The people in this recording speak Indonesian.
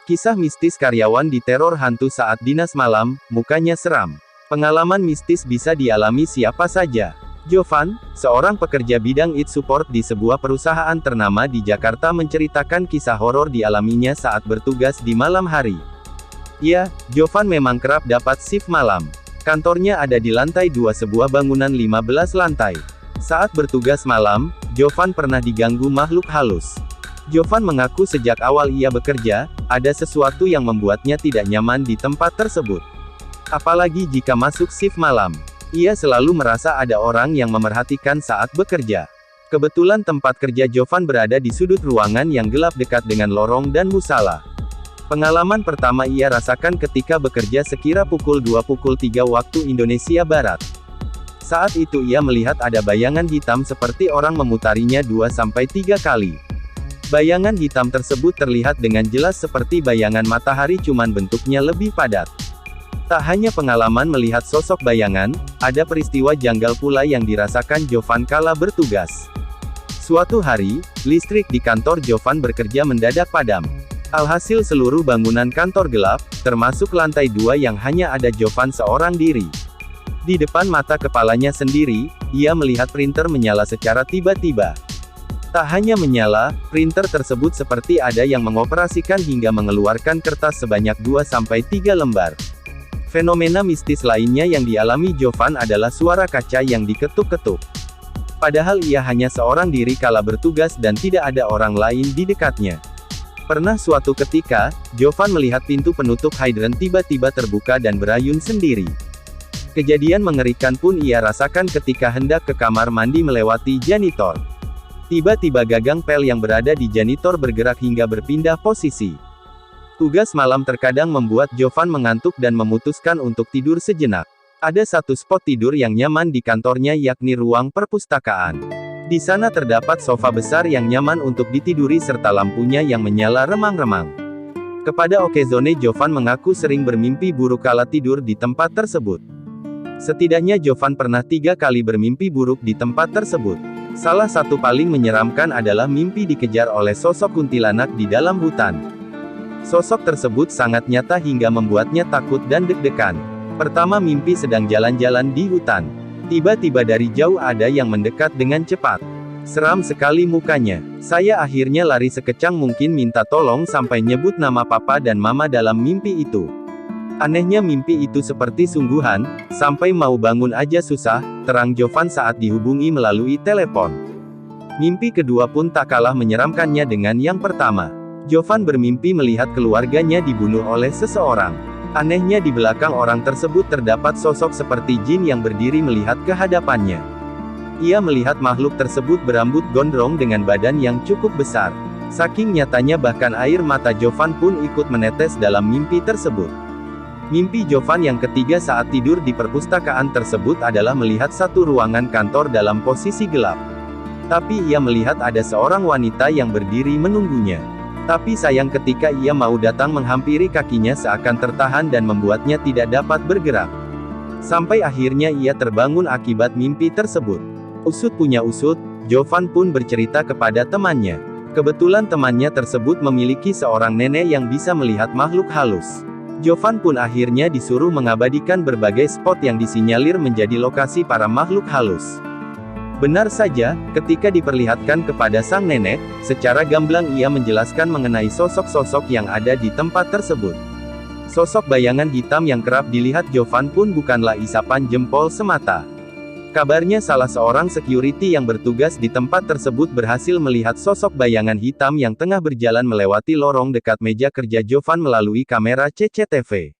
Kisah mistis karyawan diteror hantu saat dinas malam, mukanya seram. Pengalaman mistis bisa dialami siapa saja. Jovan, seorang pekerja bidang IT support di sebuah perusahaan ternama di Jakarta menceritakan kisah horor dialaminya saat bertugas di malam hari. Ya, Jovan memang kerap dapat shift malam. Kantornya ada di lantai 2 sebuah bangunan 15 lantai. Saat bertugas malam, Jovan pernah diganggu makhluk halus. Jovan mengaku sejak awal ia bekerja, ada sesuatu yang membuatnya tidak nyaman di tempat tersebut. Apalagi jika masuk shift malam. Ia selalu merasa ada orang yang memerhatikan saat bekerja. Kebetulan tempat kerja Jovan berada di sudut ruangan yang gelap dekat dengan lorong dan musala. Pengalaman pertama ia rasakan ketika bekerja sekira pukul 2:03 waktu Indonesia Barat. Saat itu ia melihat ada bayangan hitam seperti orang memutarinya 2-3 kali. Bayangan hitam tersebut terlihat dengan jelas seperti bayangan matahari, cuman bentuknya lebih padat. Tak hanya pengalaman melihat sosok bayangan, ada peristiwa janggal pula yang dirasakan Jovan kala bertugas. Suatu hari, listrik di kantor Jovan bekerja mendadak padam. Alhasil seluruh bangunan kantor gelap, termasuk lantai 2 yang hanya ada Jovan seorang diri. Di depan mata kepalanya sendiri, ia melihat printer menyala secara tiba-tiba. Tak hanya menyala, printer tersebut seperti ada yang mengoperasikan hingga mengeluarkan kertas sebanyak 2-3 lembar. Fenomena mistis lainnya yang dialami Jovan adalah suara kaca yang diketuk-ketuk. Padahal ia hanya seorang diri kala bertugas dan tidak ada orang lain di dekatnya. Pernah suatu ketika, Jovan melihat pintu penutup hidran tiba-tiba terbuka dan berayun sendiri. Kejadian mengerikan pun ia rasakan ketika hendak ke kamar mandi melewati janitor. Tiba-tiba gagang pel yang berada di janitor bergerak hingga berpindah posisi. Tugas malam terkadang membuat Jovan mengantuk dan memutuskan untuk tidur sejenak. Ada satu spot tidur yang nyaman di kantornya, yakni ruang perpustakaan. Di sana terdapat sofa besar yang nyaman untuk ditiduri serta lampunya yang menyala remang-remang. Kepada Okezone, Jovan mengaku sering bermimpi buruk kala tidur di tempat tersebut. Setidaknya Jovan pernah 3 kali bermimpi buruk di tempat tersebut. Salah satu paling menyeramkan adalah mimpi dikejar oleh sosok kuntilanak di dalam hutan. Sosok tersebut sangat nyata hingga membuatnya takut dan deg-degan. Pertama, mimpi sedang jalan-jalan di hutan. Tiba-tiba dari jauh ada yang mendekat dengan cepat. Seram sekali mukanya. Saya akhirnya lari sekecang mungkin minta tolong sampai nyebut nama papa dan mama dalam mimpi itu. Anehnya mimpi itu seperti sungguhan, sampai mau bangun aja susah, terang Jovan saat dihubungi melalui telepon. Mimpi kedua pun tak kalah menyeramkannya dengan yang pertama. Jovan bermimpi melihat keluarganya dibunuh oleh seseorang. Anehnya di belakang orang tersebut terdapat sosok seperti jin yang berdiri melihat ke hadapannya. Ia melihat makhluk tersebut berambut gondrong dengan badan yang cukup besar. Saking nyatanya bahkan air mata Jovan pun ikut menetes dalam mimpi tersebut. Mimpi Jovan yang ketiga saat tidur di perpustakaan tersebut adalah melihat satu ruangan kantor dalam posisi gelap. Tapi ia melihat ada seorang wanita yang berdiri menunggunya. Tapi sayang ketika ia mau datang menghampiri kakinya seakan tertahan dan membuatnya tidak dapat bergerak. Sampai akhirnya ia terbangun akibat mimpi tersebut. Usut punya usut, Jovan pun bercerita kepada temannya. Kebetulan temannya tersebut memiliki seorang nenek yang bisa melihat makhluk halus. Jovan pun akhirnya disuruh mengabadikan berbagai spot yang disinyalir menjadi lokasi para makhluk halus. Benar saja, ketika diperlihatkan kepada sang nenek, secara gamblang ia menjelaskan mengenai sosok-sosok yang ada di tempat tersebut. Sosok bayangan hitam yang kerap dilihat Jovan pun bukanlah isapan jempol semata. Kabarnya salah seorang security yang bertugas di tempat tersebut berhasil melihat sosok bayangan hitam yang tengah berjalan melewati lorong dekat meja kerja Jovan melalui kamera CCTV.